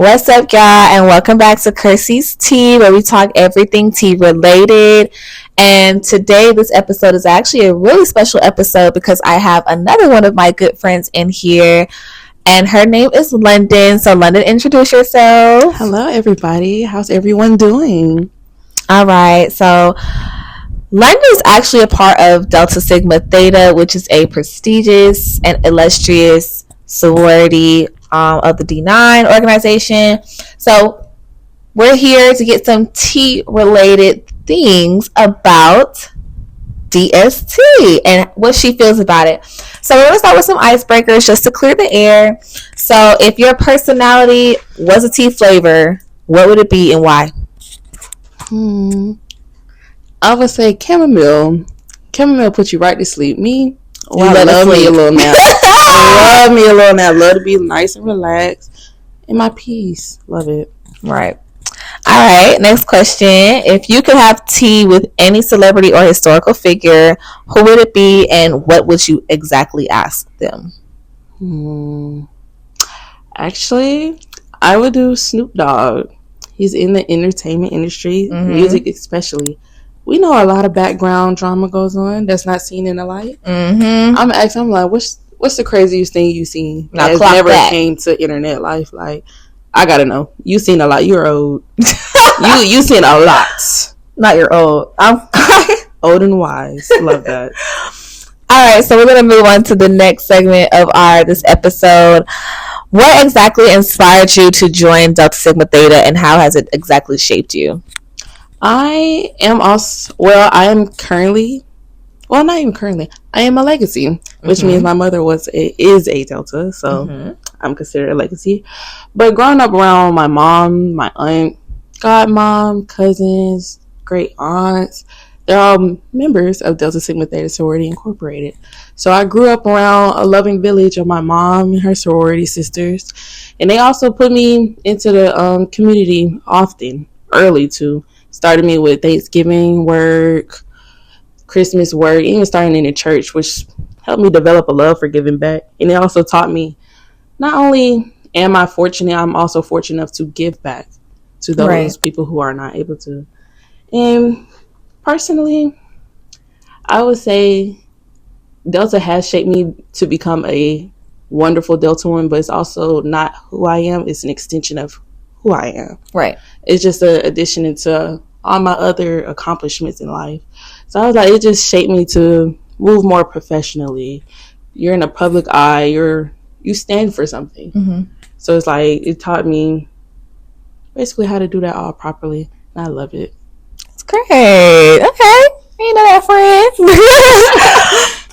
What's up, y'all, and welcome back to Chrissy's Tea, where we talk everything tea related. And today, this episode is actually a really special episode because I have another one of my good friends in here, and her name is London. So, London, introduce yourself. Hello, everybody. How's everyone doing? All right. So, London is actually a part of Delta Sigma Theta, which is a prestigious and illustrious sorority of the D9 organization. So we're here to get some tea related things about DST and what she feels about it. So we're going to start with some icebreakers just to clear the air. So if your personality was a tea flavor, what would it be and why? I would say chamomile. Chamomile puts you right to sleep. Me, I love me a little nap. Love me a little nap. Love to be nice and relaxed. In my peace. Love it. Right. All right. Next question. If you could have tea with any celebrity or historical figure, who would it be and what would you exactly ask them? Actually, I would do Snoop Dogg. He's in the entertainment industry, music especially. We know a lot of background drama goes on that's not seen in the light. I'm asking, I'm like, what's the craziest thing you seen that never came to internet life? Like, I gotta know. You seen a lot. You're old. you seen a lot. Not you're old. I'm old and wise. Love that. All right, so we're gonna move on to the next segment of this episode. What exactly inspired you to join Delta Sigma Theta, and how has it exactly shaped you? I am a legacy, which means my mother is a Delta, so I'm considered a legacy. But growing up around my mom, my aunt, godmom, cousins, great aunts, they're all members of Delta Sigma Theta Sorority Incorporated. So I grew up around a loving village of my mom and her sorority sisters, and they also put me into the community often, early too. Started me with Thanksgiving work, Christmas work, even starting in the church, which helped me develop a love for giving back. And it also taught me, not only am I fortunate, I'm also fortunate enough to give back to those people who are not able to. And personally, I would say Delta has shaped me to become a wonderful Deltauan, but it's also not who I am. It's an extension of who I am. Right. It's just an addition into all my other accomplishments in life. So I was like, it just shaped me to move more professionally. You're in a public eye. You stand for something. So it's like, it taught me basically how to do that all properly. And I love it. It's great. Okay. You know that, friend.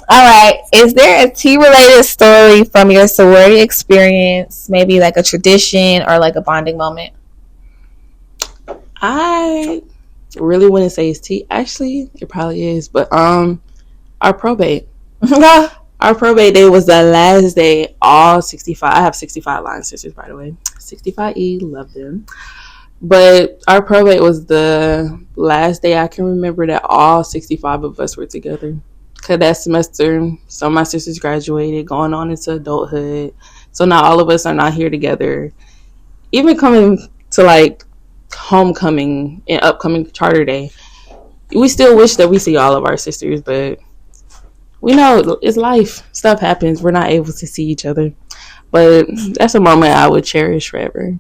All right. Is there a tea-related story from your sorority experience? Maybe like a tradition or like a bonding moment? I really wouldn't say it's tea. Actually, it probably is. But our probate. Our probate day was the last day. All 65. I have 65 line sisters, by the way. 65E. Love them. But our probate was the last day I can remember that all 65 of us were together. Because that semester, some of my sisters graduated, going on into adulthood. So now all of us are not here together. Even coming to like homecoming and upcoming charter day, we still wish that we see all of our sisters, but we know it's life. Stuff happens. We're not able to see each other. But that's a moment I would cherish forever.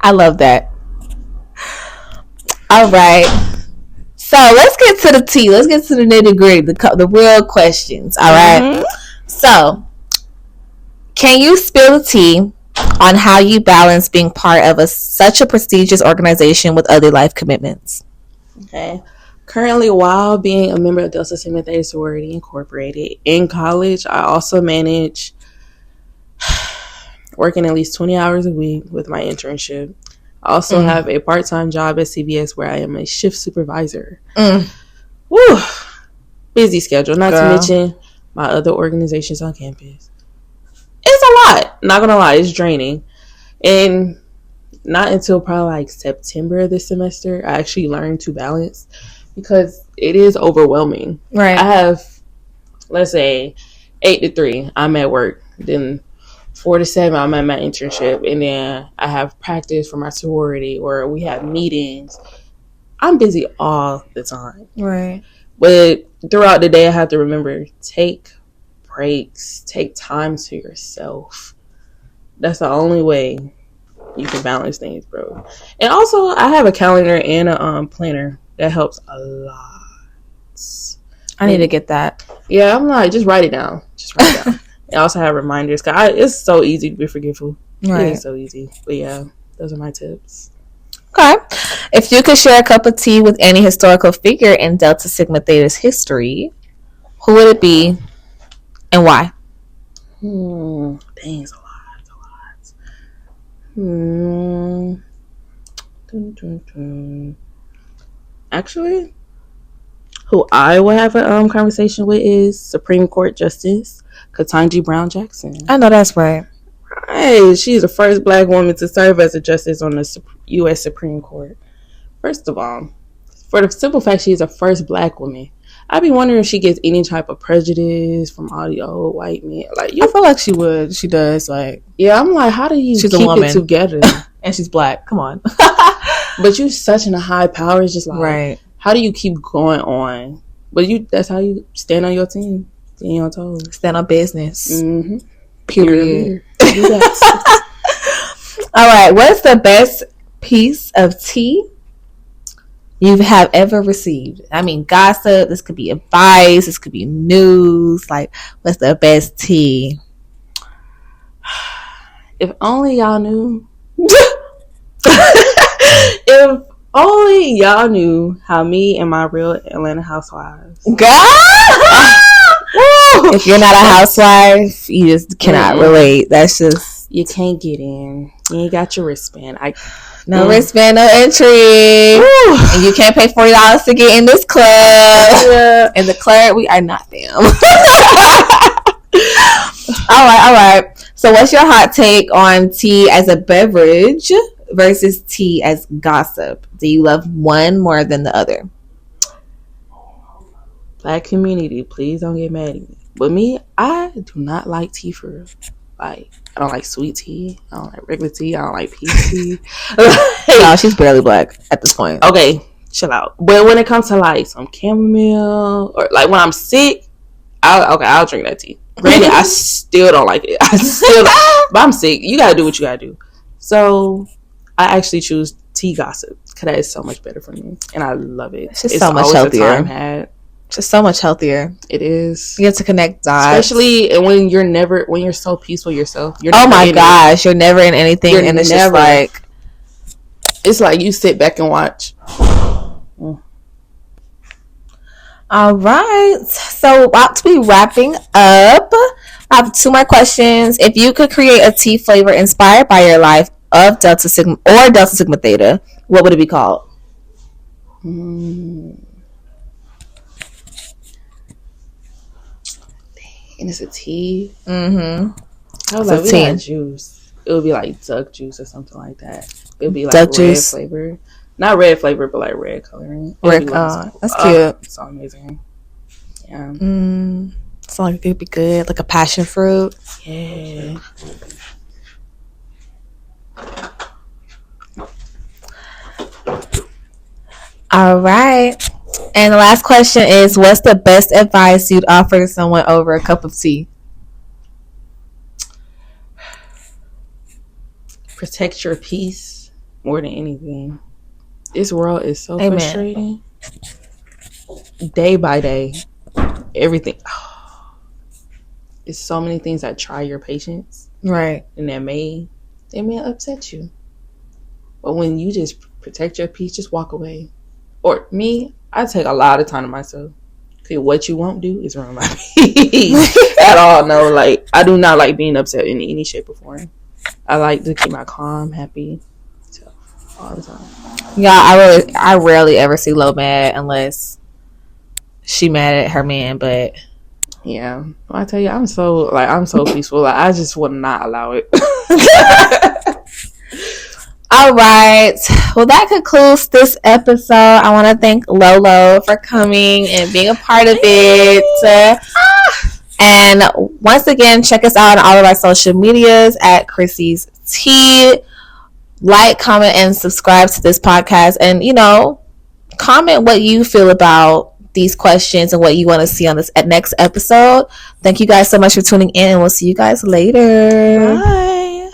I love that. All right. So let's get to the tea. Let's get to the nitty gritty, the real questions. All right. So, can you spill the tea on how you balance being part of such a prestigious organization with other life commitments? Okay. Currently, while being a member of Delta Sigma Theta Sorority Incorporated in college, I also manage working at least 20 hours a week with my internship. I also have a part-time job at CBS where I am a shift supervisor. Woo! Busy schedule, not to mention my other organizations on campus. It's a lot. Not gonna lie, it's draining. And not until probably like September of this semester, I actually learned to balance because it is overwhelming. Right. I have, let's say, 8 to 3. I'm at work. Then 4 to 7, I'm at my internship, and then I have practice for my sorority, or we have meetings. I'm busy all the time. Right. But throughout the day, I have to remember, take breaks, take time to yourself. That's the only way you can balance things, bro. And also, I have a calendar and a planner that helps a lot. I need to get that. Yeah, I'm like, just write it down. I also have reminders, because it's so easy to be forgetful. Right. It is so easy. But yeah, those are my tips. Okay. If you could share a cup of tea with any historical figure in Delta Sigma Theta's history, who would it be and why? Dang, it's a lot. Actually, who I would have a conversation with is Supreme Court Justice Ketanji Brown Jackson. I know that's right. Right, she's the first Black woman to serve as a justice on the U.S. Supreme Court. First of all, for the simple fact she's the first Black woman, I'd be wondering if she gets any type of prejudice from all the old white men. Like, I feel like she would. She does. Like, yeah, I'm like, how do you keep it together? And she's Black. Come on. But you're such in a high power. It's just like, right. How do you keep going on? But that's how you stand on your team. Stand on your toes. Stand on business. Mm-hmm. Period. All right. What's the best piece of tea you have ever received? I mean, gossip. This could be advice. This could be news. Like, what's the best tea? If only y'all knew. If only y'all knew how me and my real Atlanta housewives. God! If you're not a housewife, you just cannot relate. That's just, you can't get in. You ain't got your wristband. No wristband, no entry. And you can't pay $40 to get in this club. Yeah. In the club, we are not them. All right. So what's your hot take on tea as a beverage versus tea as gossip? Do you love one more than the other? Black community, please don't get mad at me. But me, I do not like tea for real. Like, I don't like sweet tea. I don't like regular tea. I don't like peach tea. No, she's barely Black at this point. Okay, chill out. But when it comes to like some chamomile, or like when I'm sick, I'll drink that tea. Granted, I still don't like it. But I'm sick. You gotta do what you gotta do. So I actually choose tea gossip because that is so much better for me, and I love it. It's so much healthier. Just so much healthier. It is. You get to connect dots. Especially when you're so peaceful yourself. Oh my gosh, you're never in anything, and it's just like, it's like you sit back and watch. All right, so about to be wrapping up. I have 2 more questions. If you could create a tea flavor inspired by your life of Delta Sigma or Delta Sigma Theta, what would it be called? And it's a tea. Mm-hmm. I was like, we got juice. It would be like duck juice or something like that. It would be like duck red juice flavor. Not red flavor, but like red coloring. That's cute. It's so amazing. Yeah. So like it could be good, like a passion fruit. Yeah. All right. And the last question is, what's the best advice you'd offer to someone over a cup of tea? Protect your peace more than anything. This world is so frustrating. Day by day, everything. It's so many things that try your patience. Right. And they may upset you. But when you just protect your peace, just walk away. Or me, I take a lot of time to myself. Okay, what you won't do is ruin my peace at all. No, like, I do not like being upset in any shape or form. I like to keep my calm, happy all the time. Yeah, I rarely ever see Lo mad unless she mad at her man, but yeah. Well, I tell you, I'm so peaceful. Like, I just would not allow it. All right. Well, that concludes this episode. I want to thank Lolo for coming and being a part of it. And once again, check us out on all of our social medias at Chrissy's Tea. Like, comment, and subscribe to this podcast. And, comment what you feel about these questions and what you want to see on this next episode. Thank you guys so much for tuning in, and we'll see you guys later. Bye.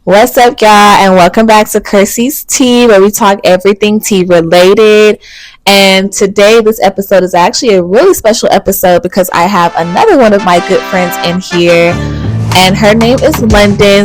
What's up, y'all, and welcome back to Chrissy's Tea, where we talk everything tea related. And today, this episode is actually a really special episode because I have another one of my good friends in here, and her name is London.